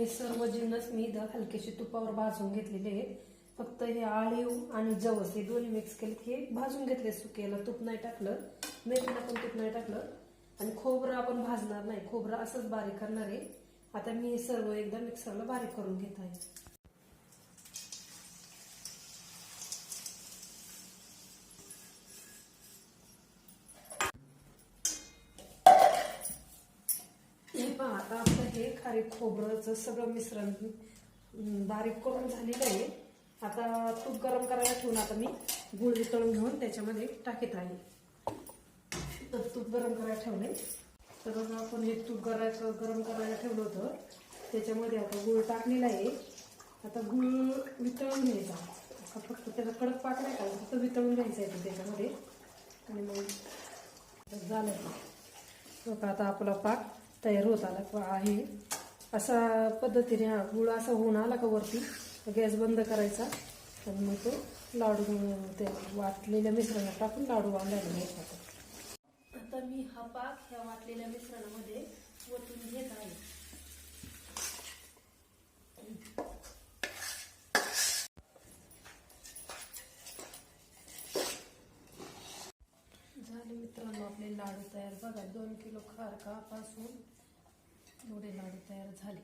हे सर्व जिन्नस मी इथं हलकेसे तुपावर भाजून घेतलेले आहेत. फक्त हे आळीव आणि जवस हे दोन्ही मिक्स केले, हे भाजून घेतले सुकेला, तूप नाही टाकलं, मेथीला पण तूप नाही टाकलं. आणि खोबरं आपण भाजणार नाही, खोबरं असंच बारीक करणार आहे. आता मी हे सर्व एकदा मिक्सरला बारीक करून घेत आहे. हे पहा, आता आपलं हे खारीक खोबरंचं सगळं मिश्रण बारीक करून झालेलं आहे. आता तूप गरम करायला ठेवून आता मी गुळ वितळून घेऊन त्याच्यामध्ये टाकत आहे. तर तूप गरम करायला ठेवले, तर आपण हे तूप गरम करायला ठेवलं होतं, त्याच्यामध्ये आता गुळ टाकलेला आहे. आता गुळ वितळून घ्यायचा, आता फक्त त्याला कडक पाक नाही का, फक्त वितळून घ्यायचं आहे त्याच्यामध्ये. आणि मग झालं बघा, आता आपला पाक तयार होत आला आहे. अशा पद्धतीने हा गुळ असा होऊन आला का वरती, गॅस बंद करायचा आणि मग तो लाडू ते वाटलेल्या मिश्रणात टाकून लाडू बांधायला घ्यायचा. आता मी हा पाक ह्या वाटलेल्या मिश्रणामध्ये ओतून घेत आहे. झाले मित्रांनो आपले लाडू तयार. बघा 2 किलो खारकापासून एवढे लाडू तयार झाले.